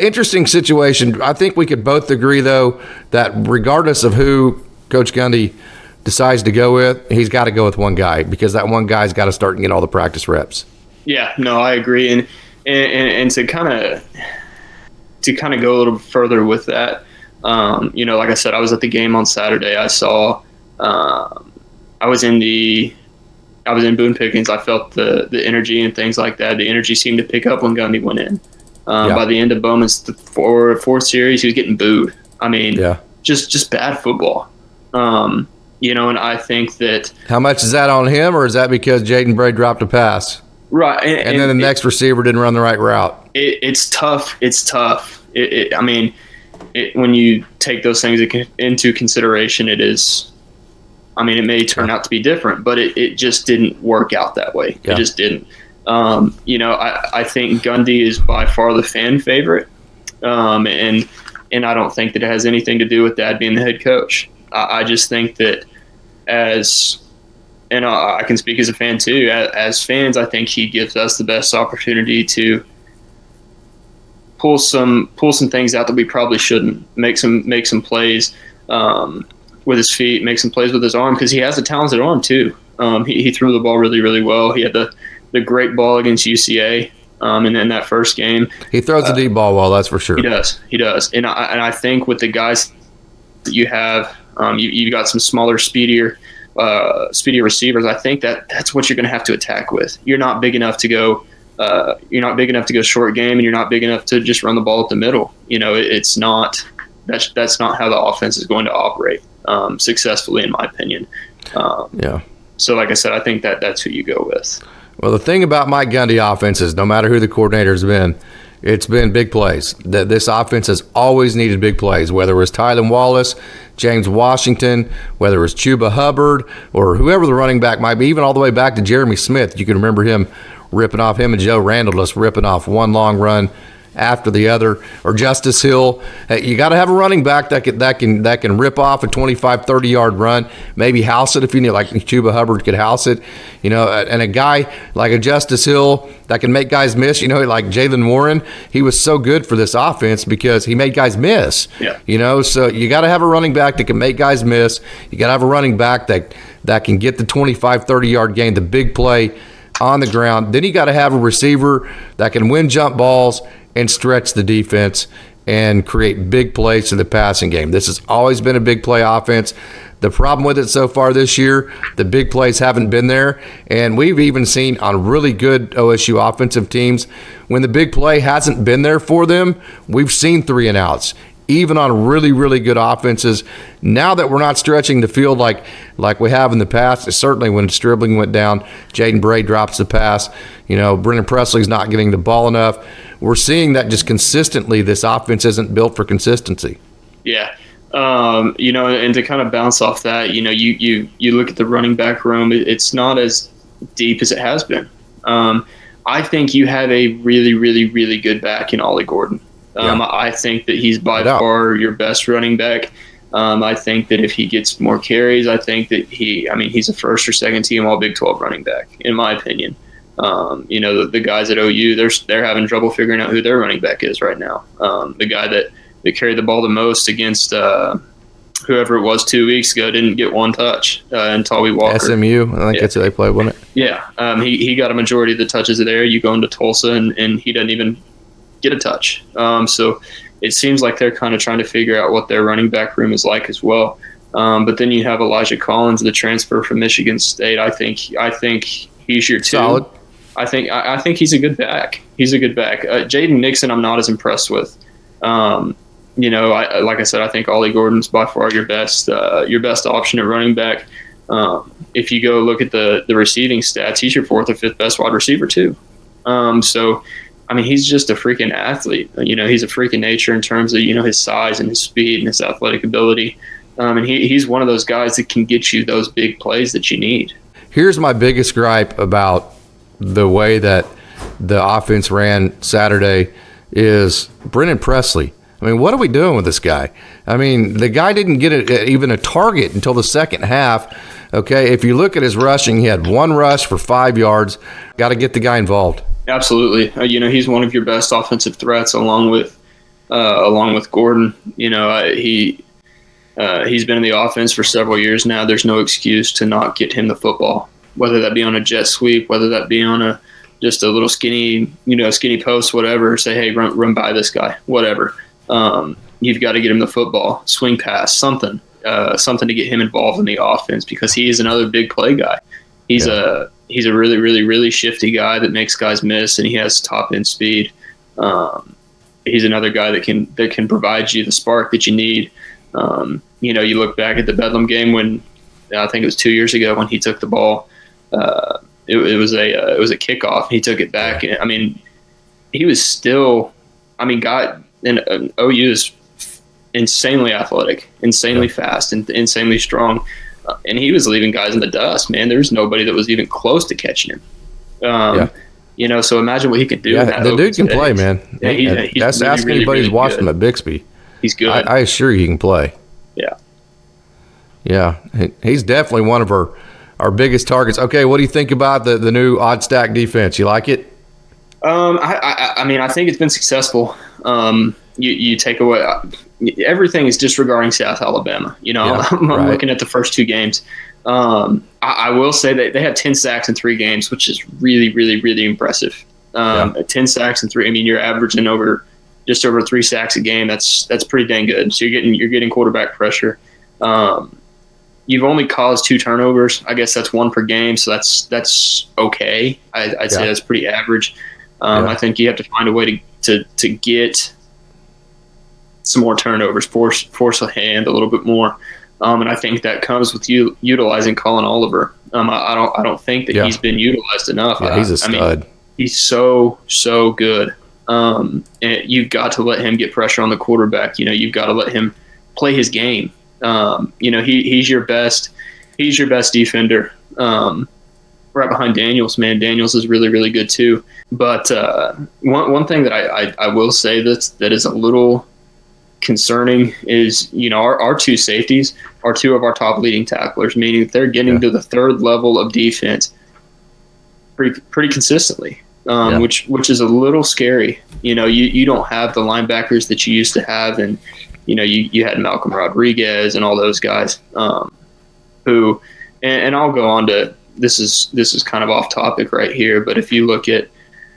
Interesting situation. I think we could both agree, though, that regardless of who Coach Gundy decides to go with, he's got to go with one guy because that one guy's got to start and get all the practice reps. Yeah, no, I agree. And to kind of go a little further with that, like I said, I was at the game on Saturday. I saw, I was in Boone Pickens. I felt the energy and things like that. The energy seemed to pick up when Gundy went in. By the end of Bowman's fourth series, he was getting booed. I mean, just bad football. And I think that. How much is that on him, or is that because Jaden Bray dropped a pass? Right. And then the next receiver didn't run the right route. It's tough. It's tough. When you take those things into consideration, it is. I mean, it may turn out to be different, but it just didn't work out that way. Yeah. It just didn't. I think Gundy is by far the fan favorite, and I don't think that it has anything to do with Dad being the head coach. I just think that and I can speak as a fan too. As fans, I think he gives us the best opportunity to pull some things out that we probably shouldn't. Make some plays with his feet, make some plays with his arm, because he has a talented arm too. He threw the ball really, really well. He had the great ball against UCA, and in that first game, he throws the deep ball well. That's for sure. He does. And I think with the guys that you have, you've got some smaller, speedier receivers. I think that's what you're going to have to attack with. You're not big enough to go. You're not big enough to go short game, and you're not big enough to just run the ball up the middle. It's not. That's not how the offense is going to operate successfully, in my opinion. So, like I said, I think that's who you go with. Well, the thing about Mike Gundy offense is no matter who the coordinator's been, it's been big plays. This offense has always needed big plays, whether it was Tylan Wallace, James Washington, whether it was Chuba Hubbard, or whoever the running back might be, even all the way back to Jeremy Smith. You can remember him and Joe Randall just ripping off one long run after the other, or Justice Hill. You got to have a running back that can rip off a 25, 30-yard run, maybe house it if you need, like Chuba Hubbard could house it, and a guy like a Justice Hill that can make guys miss, like Jalen Warren. He was so good for this offense because he made guys miss. So you got to have a running back that can make guys miss. You got to have a running back that can get the 25, 30-yard gain, the big play on the ground. Then you got to have a receiver that can win jump balls and stretch the defense and create big plays in the passing game. This has always been a big play offense. The problem with it so far this year, the big plays haven't been there. And we've even seen on really good OSU offensive teams, when the big play hasn't been there for them, we've seen 3 and outs. Even on really, really good offenses. Now that we're not stretching the field like we have in the past, certainly when Stribling went down, Jaden Bray drops the pass, Brennan Presley's not getting the ball enough. We're seeing that just consistently this offense isn't built for consistency. Yeah. And to kind of bounce off that, you look at the running back room, it's not as deep as it has been. I think you have a really, really, really good back in olliegordon. I think that he's by far your best running back. I think that if he gets more carries, I think that he's a first or second team all Big 12 running back, in my opinion. The guys at OU, they're having trouble figuring out who their running back is right now. The guy that carried the ball the most against whoever it was 2 weeks ago didn't get one touch in Tawee Walker. SMU, I think that's who they played, wasn't it? Yeah. He got a majority of the touches there. You go into Tulsa, and he doesn't even get a touch. So it seems like they're kind of trying to figure out what their running back room is like as well. But then you have Elijah Collins, the transfer from Michigan State. I think he's your 2. Solid. I think he's a good back. He's a good back. Jaden Nixon, I'm not as impressed with. Like I said, I think olliegordon's by far your best option at running back. If you go look at the receiving stats, he's your 4th or 5th best wide receiver too. He's just a freaking athlete. He's a freak in nature in terms of, his size and his speed and his athletic ability. And he's one of those guys that can get you those big plays that you need. Here's my biggest gripe about the way that the offense ran Saturday is Brennan Presley. What are we doing with this guy? The guy didn't get even a target until the second half. Okay, if you look at his rushing, he had 1 rush for 5 yards. Got to get the guy involved. Absolutely. He's one of your best offensive threats along with along with Gordon. He's been in the offense for several years now. There's no excuse to not get him the football, whether that be on a jet sweep, whether that be on just a little skinny post, whatever. Say, hey, run by this guy, whatever. You've got to get him the football, swing pass, something to get him involved in the offense, because he is another big play guy. He's a really, really, really shifty guy that makes guys miss, and he has top end speed. He's another guy that can provide you the spark that you need. You look back at the Bedlam game when I think it was 2 years ago when he took the ball. It was a kickoff. He took it back. I mean, he was still. I mean, OU is insanely athletic, insanely fast, and insanely strong. And he was leaving guys in the dust, man. There's nobody that was even close to catching him. So imagine what he can do. Yeah, the dude can play, man. Yeah, that's really, asking really, anybody who's really watched good. him at Bixby. He's good. I assure you he can play. Yeah. Yeah, he's definitely one of our biggest targets. Okay, what do you think about the new odd stack defense? You like it? I mean, I think it's been successful. You take away everything is disregarding South Alabama. I'm looking at the first two games. I will say that they had 10 sacks in 3 games, which is really, really, really impressive. 10 sacks in 3. I mean, you're averaging just over 3 sacks a game. That's pretty dang good. So you're getting quarterback pressure. You've only caused 2 turnovers. I guess that's 1 per game, so that's okay. I'd say that's pretty average. I think you have to find a way to get some more turnovers, force a hand a little bit more, and I think that comes with you utilizing Colin Oliver. I don't think that he's been utilized enough. Yeah, he's a stud. I mean, he's so good. And you've got to let him get pressure on the quarterback. You've got to let him play his game. He's your best defender. Right behind Daniels, man. Daniels is really, really good too. But one thing that I will say that is a little concerning is, our 2 safeties are 2 of our top leading tacklers, meaning that they're getting to the 3rd level of defense pretty consistently, which is a little scary. You don't have the linebackers that you used to have, and you had Malcolm Rodriguez and all those guys who, and I'll go on to this is kind of off topic right here, but if you look at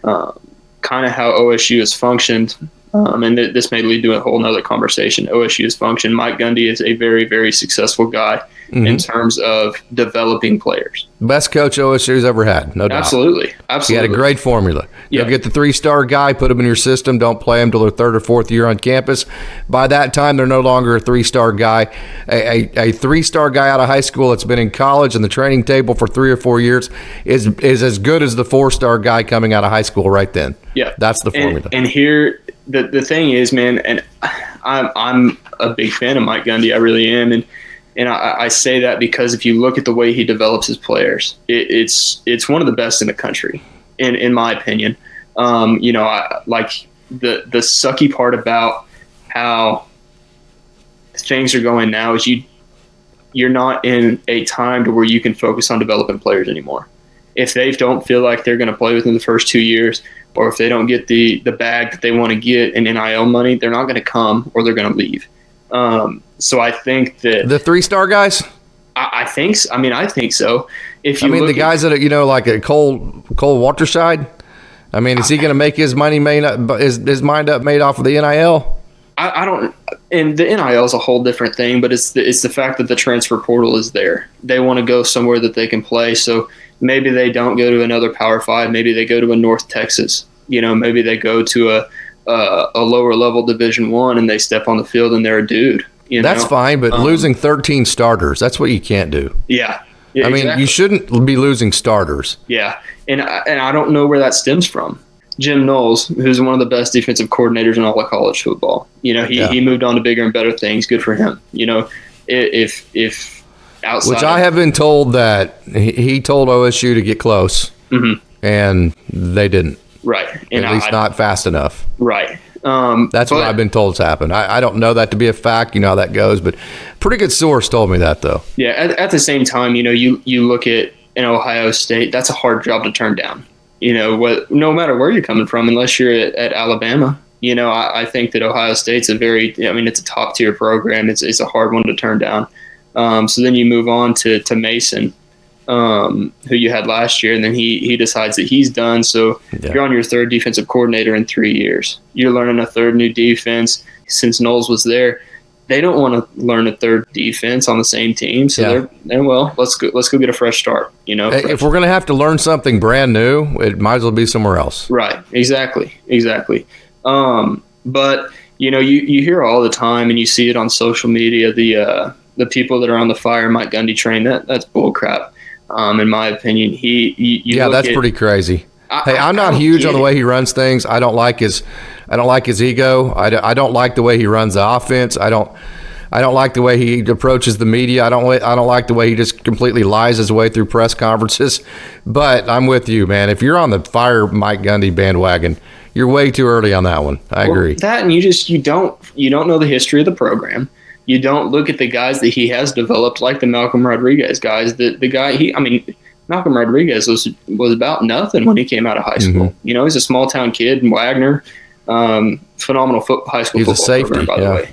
kind of how OSU has functioned, and this may lead to a whole nother conversation. OSU has functioned. Mike Gundy is a very, very successful guy in terms of developing players. Best coach OSU's ever had, no doubt. Absolutely. He had a great formula. Yeah. You'll get the 3-star guy, put him in your system, don't play him till their 3rd or 4th year on campus. By that time, they're no longer a 3-star guy. A 3-star guy out of high school that's been in college and the training table for 3 or 4 years is as good as the 4-star guy coming out of high school right then. Yeah. That's the formula. And here, the thing is, man, and I'm a big fan of Mike Gundy. I really am. And I say that because if you look at the way he develops his players, it's one of the best in the country, in my opinion. I like the sucky part about how things are going now is you're not in a time to where you can focus on developing players anymore. If they don't feel like they're going to play within the first 2 years, or if they don't get the bag that they want to get in NIL money, they're not going to come, or they're going to leave. So I think that the 3-star guys, I think so. I mean, I think so. If you the guys that like a Cole Waterside, I mean, is he going to make his money made up, his mind up made off of the NIL? I don't. And the NIL is a whole different thing, but it's the fact that the transfer portal is there. They want to go somewhere that they can play. So maybe they don't go to another Power 5. Maybe they go to a North Texas. Maybe they go to a lower level Division 1 and they step on the field and they're a dude. That's fine, but losing 13 starters, that's what you can't do. Yeah. I mean, you shouldn't be losing starters. Yeah, and I don't know where that stems from. Jim Knowles, who's one of the best defensive coordinators in all of college football, he moved on to bigger and better things. Good for him. If outside, which I have been told that he told OSU to get close, and they didn't. Right, and at least not fast enough. Right. That's what I've been told has happened. I don't know that to be a fact. You know how that goes, but pretty good source told me that, though. Yeah, at the same time, you look at an Ohio State, that's a hard job to turn down. No matter where you're coming from, unless you're at Alabama, I think that Ohio State's it's a top tier program. It's a hard one to turn down. So then you move on to Mason, who you had last year, and then he decides that he's done. So you're on your third defensive coordinator in 3 years. You're learning a third new defense. Since Knowles was there, they don't want to learn a third defense on the same team. So let's go get a fresh start. If we're going to have to learn something brand new, it might as well be somewhere else. Right. Exactly. But you hear all the time, and you see it on social media, the people that are on the fire Mike Gundy train, that's bullcrap. In my opinion, that's pretty crazy. I'm not huge on the way he runs things. I don't like his ego. I don't like the way he runs the offense. I don't like the way he approaches the media. I don't like the way he just completely lies his way through press conferences. But I'm with you, man. If you're on the fire Mike Gundy bandwagon, you're way too early on that one. I agree. That, and you don't know the history of the program. You don't look at the guys that he has developed, like the Malcolm Rodriguez guys. Malcolm Rodriguez was about nothing when he came out of high school. Mm-hmm. He's a small town kid in Wagner. Phenomenal high school football safety, program, by the way.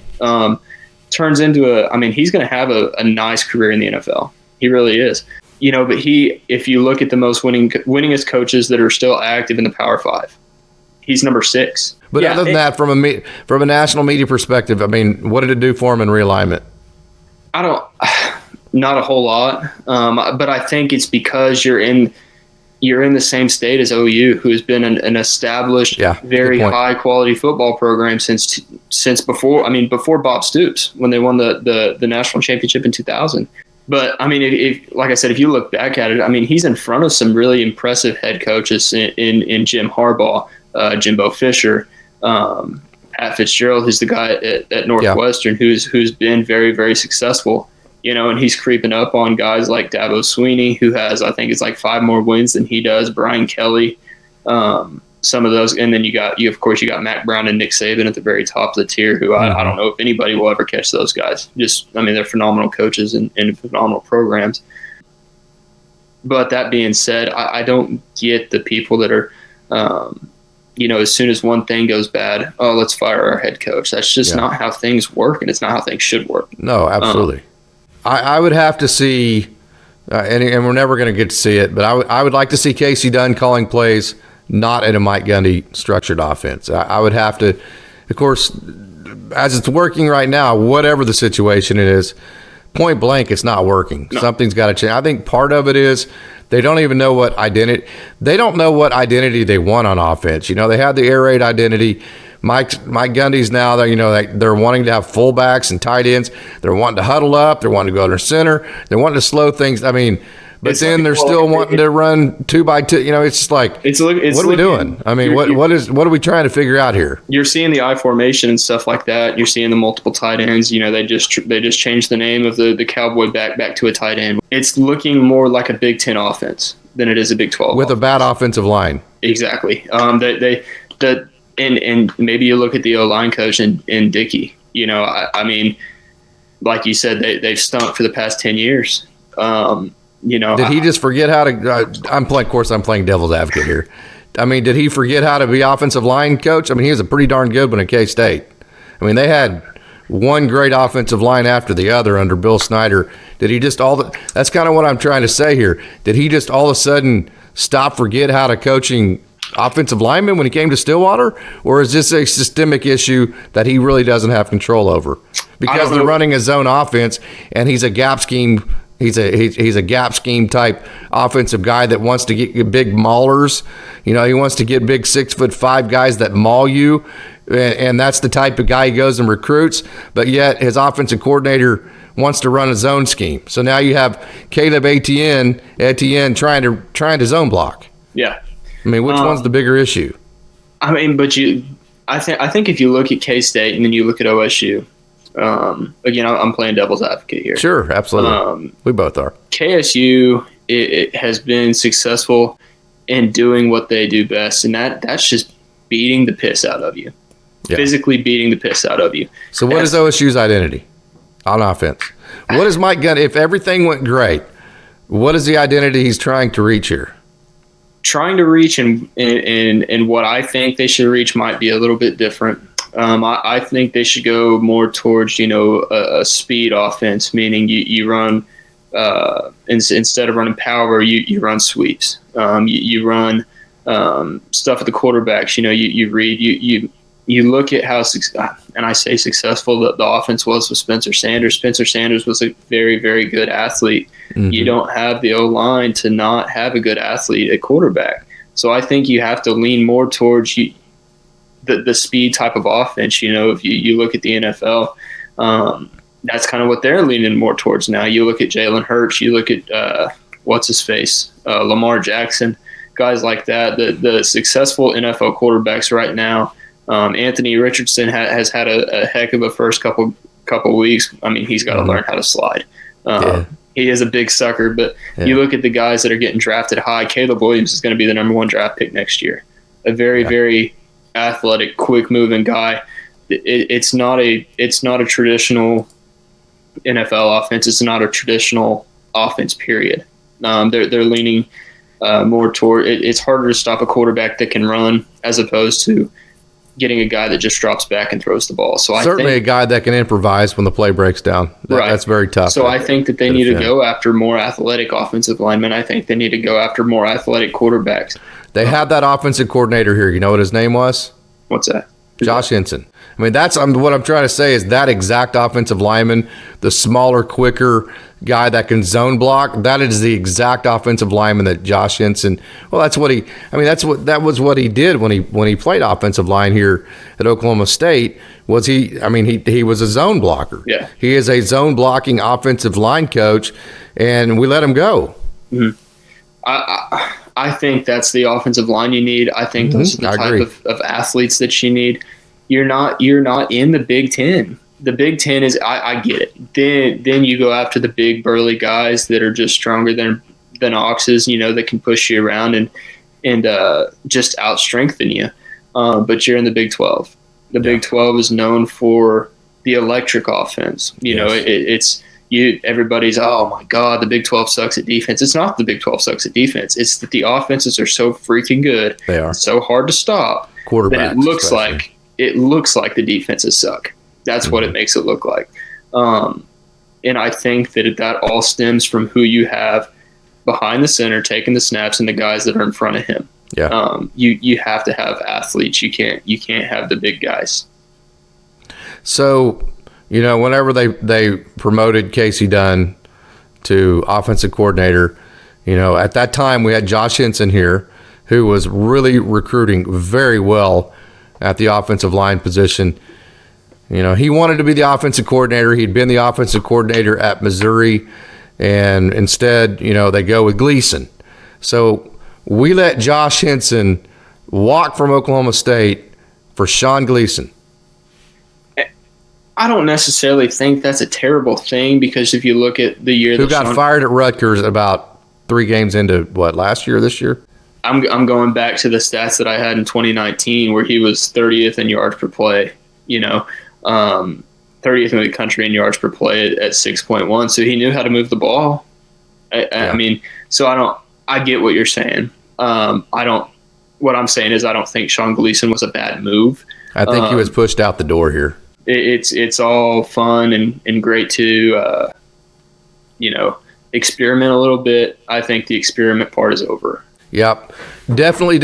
Turns into he's going to have a nice career in the NFL. He really is. But if you look at the most winningest coaches that are still active in the Power 5, he's number 6. But other than that, from a national media perspective, what did it do for him in realignment? Not a whole lot. But I think it's because you're in the same state as OU, who's been an established, very high quality football program since before Bob Stoops, when they won the national championship in 2000. But if like I said, if you look back at it, he's in front of some really impressive head coaches in Jim Harbaugh, Jimbo Fisher, Pat Fitzgerald, who's the guy at Northwestern, who's been very, very successable. And he's creeping up on guys like Dabo Swinney, who has, I think it's like 5 more wins than he does. Brian Kelly, some of those, and then you got Mac Brown and Nick Saban at the very top of the tier, who I don't know if anybody will ever catch those guys. They're phenomenal coaches and phenomenal programs. But that being said, I don't get the people that are, as soon as one thing goes bad, let's fire our head coach. That's just not how things work, and it's not how things should work. No, absolutely. I would have to see, and we're never going to get to see it, but I would like to see Kasey Dunn calling plays not in a Mike Gundy structured offense. I would have to, of course, as it's working right now, whatever the situation it is, point blank, it's not working. No. Something's got to change. I think part of it is they don't even know what identity. They don't know what identity they want on offense. They had the air raid identity. Mike Gundy's now, they're wanting to have fullbacks and tight ends. They're wanting to huddle up. They're wanting to go to center. They're wanting to slow things. But then they're still wanting to run 2x2. It's just like, what are we doing? What are we trying to figure out here? You're seeing the I formation and stuff like that. You're seeing the multiple tight ends. They just changed the name of the Cowboy back to a tight end. It's looking more like a Big Ten offense than it is a Big 12 with offense. A bad offensive line. Exactly. And maybe you look at the O-line coach in Dickey. Like you said, they've stunk for the past 10 years. Did he just forget how to? I'm playing devil's advocate here. Did he forget how to be offensive line coach? He was a pretty darn good one at K-State. They had one great offensive line after the other under Bill Snyder. Did he just that's kind of what I'm trying to say here. Did he just all of a sudden forget how to coaching offensive linemen when he came to Stillwater, or is this a systemic issue that he really doesn't have control over because they're running a zone offense and he's a gap scheme? He's a gap scheme type offensive guy that wants to get big maulers. He wants to get big 6'5" guys that maul you, and that's the type of guy he goes and recruits. But yet his offensive coordinator wants to run a zone scheme. So now you have Caleb Etienne trying to zone block. Yeah. Which one's the bigger issue? I think if you look at K-State and then you look at OSU, again, I'm playing devil's advocate here. Sure, absolutely. We both are. KSU it has been successful in doing what they do best, and that's just beating the piss out of you, physically beating the piss out of you. So what is OSU's identity on offense? What is Mike Gundy? If everything went great, what is the identity he's trying to reach here? trying to reach and what I think they should reach might be a little bit different. I think they should go more towards, a speed offense, meaning you run instead of running power, you run sweeps. You run stuff at the quarterbacks. You read you look at how and I say successful the offense was with Spencer Sanders. Spencer Sanders was a very, very good athlete. Mm-hmm. You don't have the O-line to not have a good athlete at quarterback. So I think you have to lean more towards the speed type of offense. If you look at the NFL, that's kind of what they're leaning more towards now. You look at Jalen Hurts, you look at what's his face, Lamar Jackson, guys like that. The successful NFL quarterbacks right now. Anthony Richardson has had a heck of a first couple weeks. I mean, he's got to learn how to slide. He is a big sucker, but you look at the guys that are getting drafted high. Caleb Williams is going to be the number 1 draft pick next year. A very, very athletic, quick-moving guy. It's not a traditional NFL offense. It's not a traditional offense. Period. They're leaning more toward. It's harder to stop a quarterback that can run as opposed to getting a guy that just drops back and throws the ball. So certainly a guy that can improvise when the play breaks down. That's very tough. So I think that they need to go after more athletic offensive linemen. I think they need to go after more athletic quarterbacks. They have that offensive coordinator here. You know what his name was? What's that? Josh Henson. I mean, that's what I'm trying to say is that exact offensive lineman, the smaller, quicker guy that can zone block. That is the exact offensive lineman that Josh Henson. Well, that was what he did when he played offensive line here at Oklahoma State. He was a zone blocker. Yeah, he is a zone blocking offensive line coach, and we let him go. Mm-hmm. I think that's the offensive line you need. I think those are the type of athletes that you need. You're not in the Big Ten. The Big Ten is I get it. Then you go after the big burly guys that are just stronger than oxes, that can push you around and just out strengthen you. But you're in the Big 12. The Big 12 is known for the electric offense. It's everybody's, oh my God, the Big 12 sucks at defense. It's not the Big 12 sucks at defense. It's that the offenses are so freaking good. They are so hard to stop. Quarterbacks, that it looks like the defenses suck. That's what it makes it look like. And I think that all stems from who you have behind the center, taking the snaps, and the guys that are in front of him. Yeah. You have to have athletes. You can't have the big guys. So, whenever they promoted Kasey Dunn to offensive coordinator, at that time we had Josh Henson here, who was really recruiting very well at the offensive line position. He wanted to be the offensive coordinator. He'd been the offensive coordinator at Missouri, and instead, they go with Gleason. So we let Josh Henson walk from Oklahoma State for Sean Gleason. I don't necessarily think that's a terrible thing, because if you look at the year who got fired at Rutgers about 3 games into last year, this year? I'm going back to the stats that I had in 2019 where he was 30th in yards per play, 30th in the country in yards per play at 6.1. So he knew how to move the ball. I mean, so I get what you're saying. What I'm saying is I don't think Sean Gleason was a bad move. I think he was pushed out the door here. It's all fun and great to, experiment a little bit. I think the experiment part is over. Yep. Definitely.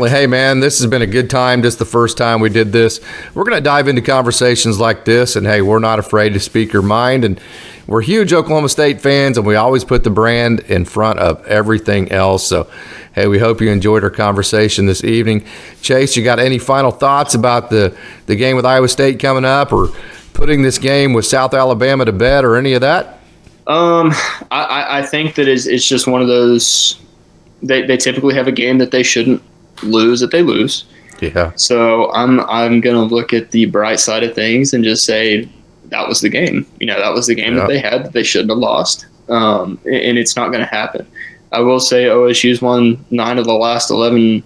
Hey, man, this has been a good time. Just the first time we did this. We're going to dive into conversations like this, and, hey, we're not afraid to speak your mind. And we're huge Oklahoma State fans, and we always put the brand in front of everything else. So, hey, we hope you enjoyed our conversation this evening. Chase, you got any final thoughts about the game with Iowa State coming up, or putting this game with South Alabama to bed, or any of that? I think that it's just one of those – They typically have a game that they shouldn't lose that they lose. Yeah. So I'm gonna look at the bright side of things and just say that was the game. That was the game that they had that they shouldn't have lost. And it's not gonna happen. I will say OSU's won 9 of the last 11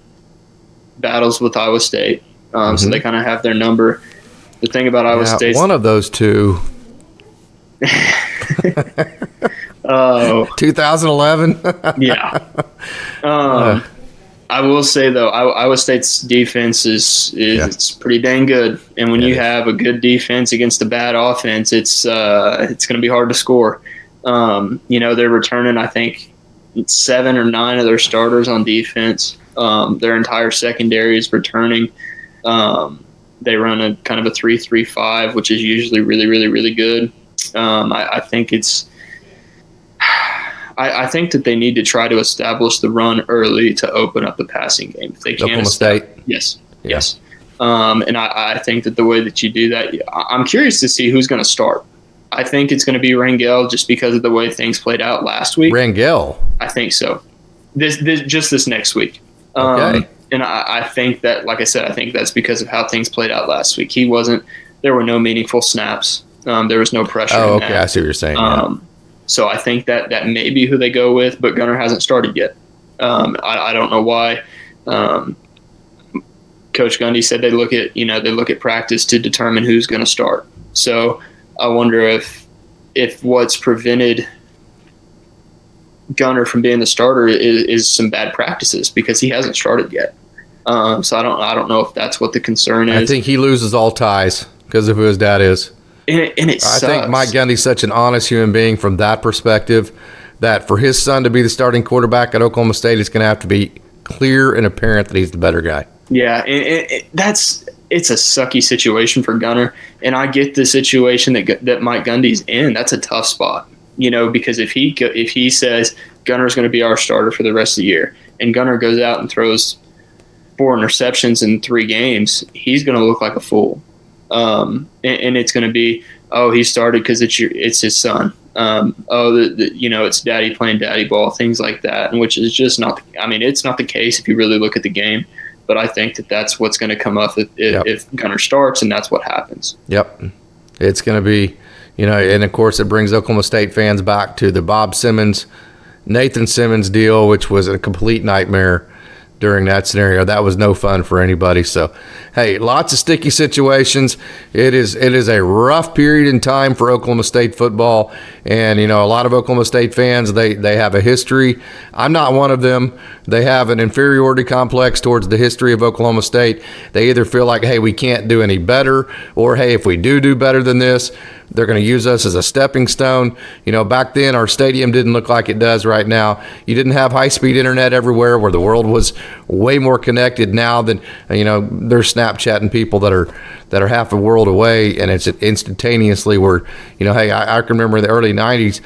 battles with Iowa State. So they kind of have their number. The thing about Iowa State, one of those two. 2011. Yeah. I will say though, Iowa State's defense is it's pretty dang good, and when you have a good defense against a bad offense, it's going to be hard to score. They're returning, I think, 7 or 9 of their starters on defense. Their entire secondary is returning. They run a kind of a 3-3-5, which is usually really, really, really good. I think it's. I think that they need to try to establish the run early to open up the passing game. If they can, Oklahoma State. Yes. And I think that the way that you do that, I'm curious to see who's going to start. I think it's going to be Rangel just because of the way things played out last week. Rangel? I think so. This next week. Okay. And I think that, like I said, I think that's because of how things played out last week. There were no meaningful snaps. There was no pressure. Oh, okay. I see what you're saying. So I think that may be who they go with, but Gunner hasn't started yet. I don't know why. Coach Gundy said they look at practice to determine who's going to start. So I wonder if what's prevented Gunner from being the starter is some bad practices because he hasn't started yet. So I don't know if that's what the concern is. I think he loses all ties because of who his dad is. And it sucks. I think Mike Gundy's such an honest human being from that perspective that for his son to be the starting quarterback at Oklahoma State, it's going to have to be clear and apparent that he's the better guy. Yeah, it's a sucky situation for Gunner, and I get the situation that Mike Gundy's in. That's a tough spot, because if he says Gunner's going to be our starter for the rest of the year, and Gunner goes out and throws 4 interceptions in 3 games, he's going to look like a fool. And it's going to be, he started because it's his son. It's daddy playing daddy ball, things like that, and which is just not. It's not the case if you really look at the game. But I think that's what's going to come up if Gunner starts, and that's what happens. Yep, it's going to be, and of course it brings Oklahoma State fans back to the Bob Simmons, Nathan Simmons deal, which was a complete nightmare. During that scenario, that was no fun for anybody. So, hey, lots of sticky situations. It is a rough period in time for Oklahoma State football, and a lot of Oklahoma State fans they have a history. I'm not one of them. They have an inferiority complex towards the history of Oklahoma State. They either feel like, hey, we can't do any better, or hey, if we do better than this, they're going to use us as a stepping stone. Back then our stadium didn't look like it does right now. You didn't have high-speed internet everywhere where the world was way more connected now than, they're Snapchatting people that are half a world away, and it's instantaneously where, hey, I can remember in the early 90s,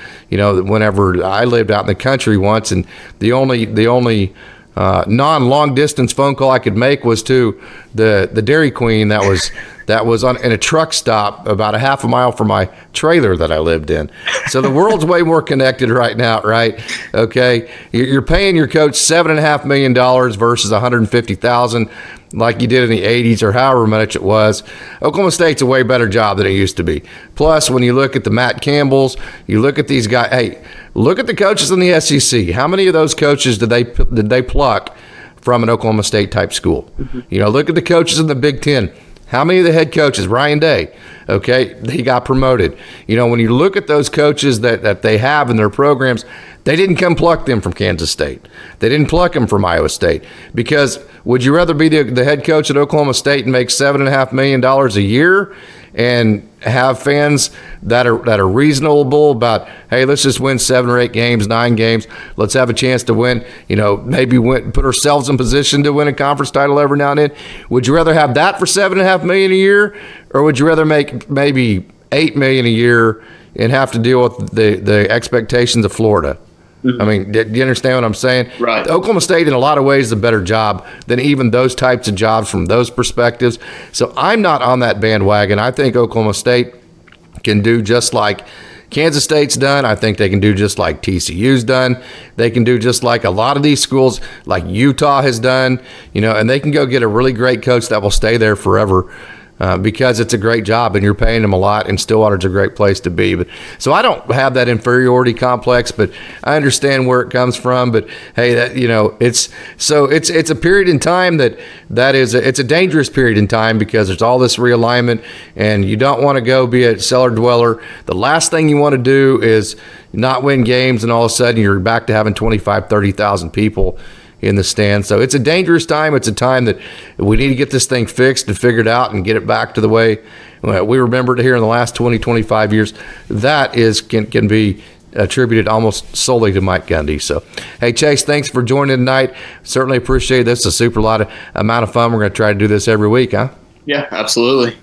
whenever I lived out in the country once, and the only non-long distance phone call I could make was to the Dairy Queen that was in a truck stop about a half a mile from my trailer that I lived in. So the world's way more connected right now, right? Okay, you're paying your coach $7.5 million versus $150,000 like you did in the 80s or however much it was. Oklahoma State's a way better job than it used to be. Plus, when you look at the Matt Campbells, you look at these guys. Hey, look at the coaches in the SEC. How many of those coaches did they pluck from an Oklahoma State type school? Mm-hmm. Look at the coaches in the Big Ten. How many of the head coaches? Ryan Day, okay, he got promoted. When you look at those coaches that they have in their programs, they didn't come pluck them from Kansas State. They didn't pluck them from Iowa State. Because would you rather be the head coach at Oklahoma State and make $7.5 million a year and have fans that are reasonable about, hey, let's just win 7 or 8 games, 9 games. Let's have a chance to win, maybe put ourselves in position to win a conference title every now and then. Would you rather have that for $7.5 million a year, or would you rather make maybe $8 million a year and have to deal with the expectations of Florida? Mm-hmm. Do you understand what I'm saying? Right. Oklahoma State, in a lot of ways, is a better job than even those types of jobs from those perspectives. So I'm not on that bandwagon. I think Oklahoma State can do just like Kansas State's done. I think they can do just like TCU's done. They can do just like a lot of these schools, like Utah has done, and they can go get a really great coach that will stay there forever. Because it's a great job and you're paying them a lot, and Stillwater's a great place to be. But so I don't have that inferiority complex, but I understand where it comes from. But hey, it's a period in time it's a dangerous period in time because there's all this realignment, and you don't want to go be a cellar dweller. The last thing you want to do is not win games, and all of a sudden you're back to having 25,000, 30,000 people in the stands. So it's a dangerous time. It's a time that we need to get this thing fixed and figured out and get it back to the way we remember it here in the last 20, 25 years. That can be attributed almost solely to Mike Gundy. So, hey, Chase, thanks for joining tonight. Certainly appreciate this. It's a super amount of fun. We're going to try to do this every week, huh? Yeah, absolutely.